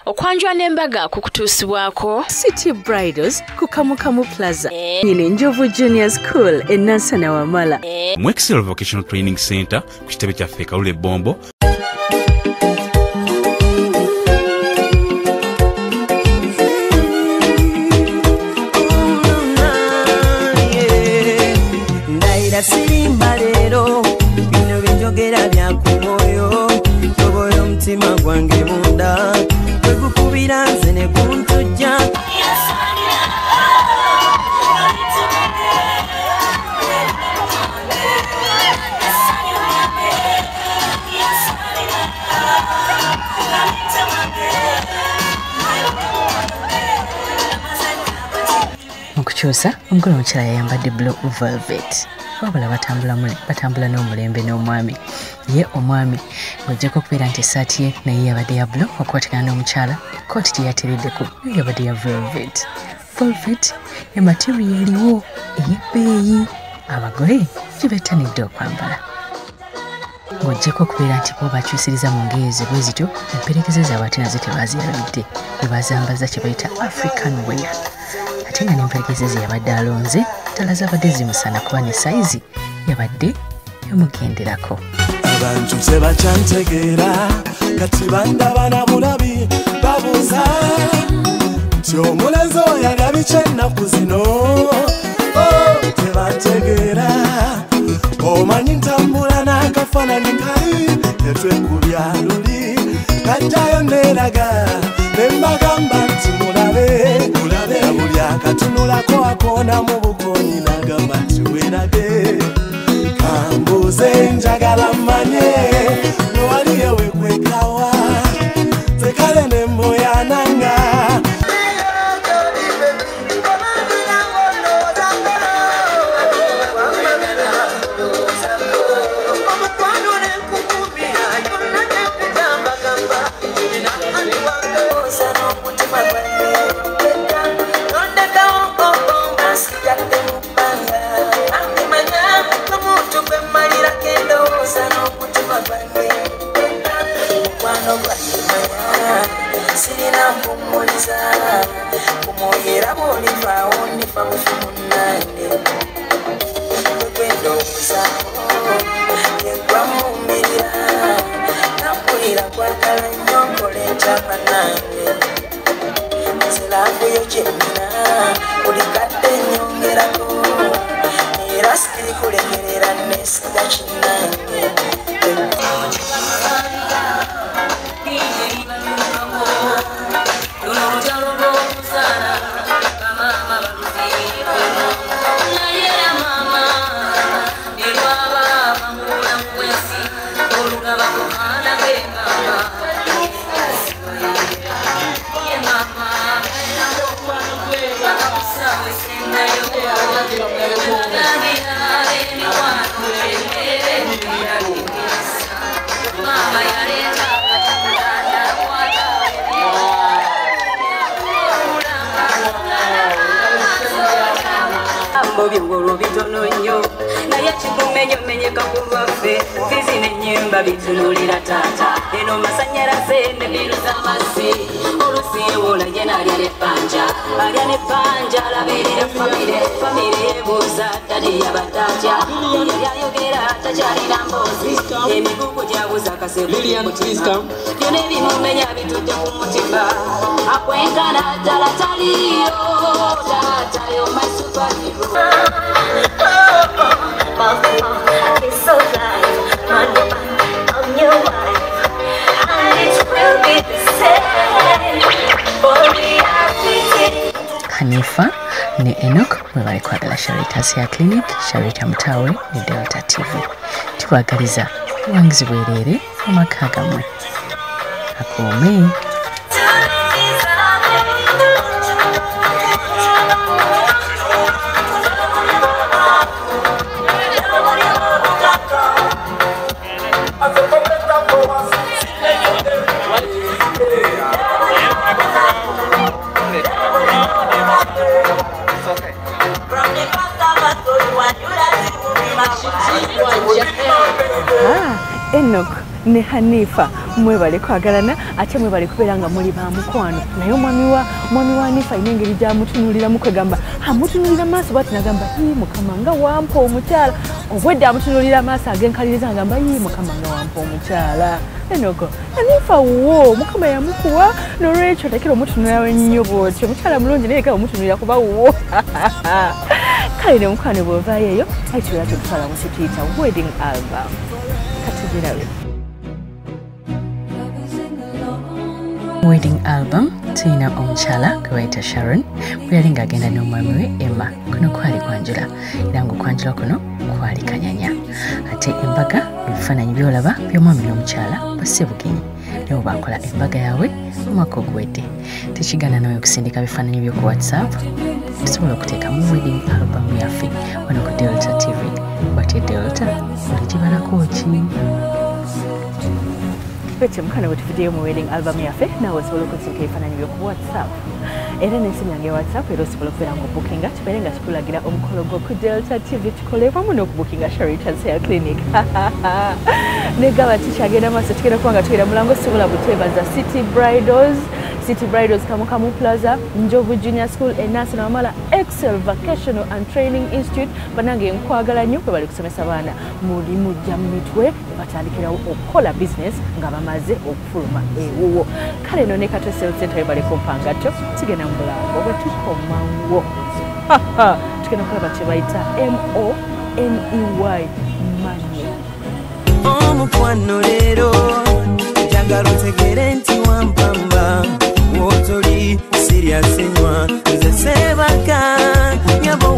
okwanjula n'embaga kukutuusibwako City Bridals ku Kamukamu Plaza nyine Njovu Junior School e Nansana Wamala mu Excel Vocational Training Center ku kitebe kyaffe Kalule Bombo. Sirimba lero bino binjogera bya kumoyo toboyo mtima gwange munda kwegukubira nze ne kuntujja Mukukyusa omugole omukyala yayambadde blue velvet wabula batambula n'omulembe n'omwami ye omwami ng'ojjako okubeera nti essaati ye naye yabadde ya blue okwatikana n'omukyala ekooti gye yateereddeko naye yabadde ya velvet ematerial eriwo ey'ebbeeyi abagole gye bettanidde okwambala ng'ojjako okubeera nti bo bakyusiriza mu ngeri ze bwe zityo emperekeze zaabwe ate nazo tebaazirabidde bwe bazambaza kye bayita African wear ate nga n'emperekeze ze yabadde alonze ddala zabadde zimusana kuba ne sayizi yabadde yamugenderako. Abantu tebakyantegeera kati bandaba na bulabi babuuza nti omulenzi oyo alabye ennaku zino tebategeera omanyi ntambula n'akafaananyi kali tetwekubya luli kajjayo neeraga ne mbagamba nti mulabe buli akatunulako akoona mu bukoonyi nagamba nti weerage kambuuze njagala mmanye newali yewe kwekawa tekale ne mboyananga Sirina mpumuliza kumuyera boliva onifa mufumunande kwendowooza yegwa mumirira nampulira kwagala nnyo nkola enkyama nange nziravuyo gyennina buli kadde nnyongerako era sikiri kulemerera nesiga kinnange Bingolo bitono nnyo naye kikumenyomenyeka ku lwaffe fizi n'ennyumba bitunulira taata eno masanyalaze ne biru z'amazzi olusi ewola ye n'alya n'ebbanja alabirira famire yebuuza tadi yabatatya yali ayogera takyalina mboozi emigugu gyabuuza kasemutima byonna ebimumenya bitudde ku mutima akwenkana ddala taliyo taatayo my superhero. It's so nice, I'm your wife, and it will be the same for reality. Hanifa ne ENOCK bwe bali kwagala Sharitas ya Clinic, Sharita Mutawe ne Delta TV. Tubagaliza buwangizi bwereere mu maka gammwe. Akuume. ENOCK ne Hanifa mwebale kwagalana ate mwebale kubeera nga muli ba mukwano naye omwami wa Hanifa inengeri gyamutunulira mukwegamba amutunulira maaso bwati nagamba mukama nga wampa omukyala obwedde amutunulira maaso agenkaliriza agamba mukama nga wampa omukyala Enoko Hanifa wo mukama yamukuwa n'olwekyo tekera omutunulira ennyo bwotyo omukyala mulungi naye kaba omutunulira kuba wo kale ne mukwano bw'ovaayo eyo ayitibwa tukutwala mu kituyita wedding album katugirawe wedding album tuyina omukyala gwe bayita Sharon bwe yali ng'agenda n'omwami we Emma kuno kwali kwanjula era ng'okwanjula kuno kwali kanyanya ate embaga ebifaananyi by'olaba by'omwami n'omukyala bassebugenyi nibo baakola embaga yaabwe omwaka oguwedde tekigana nawe okusindika bifaananyi by'oku WhatsApp tusobola okuteeka mu wedding album yaffe wano ku Delta TV wate Delta oli kibalako ki Pete mukana wetufideyo mu wedding album yaffe nawe osobola okutsindika ebifaananyi by'oku WhatsApp era n'ensimu yange WhatsApp era osobola okubeera ng'obukinga tubeere nga tukulagira omukolo gwo ku Delta TV tukole wamu n'okubukinga Sharitas Hair Clinic negaba tukyagenda maaso tugenda kuba nga tugenda mulango sobola butwebaza City Bridals Kamukamu Plaza, Njovu Junior School, National Amala Excel Vocational and Training Institute. Banange nkwagala nnyo bwe bali kusomesa baana mulimu gya mitwe batandikirawo okukola business nga bamaze okufuluma ewuwo. Kale no ne Kato Sales Center bali kumpangato tugenda mu Bulango bwe tukomawo. Tugenda kulaba kye bayita MONEY money. Omukwano leero njagala otegere nti wampamba wotoli serious nnyo nze sebaka nyabo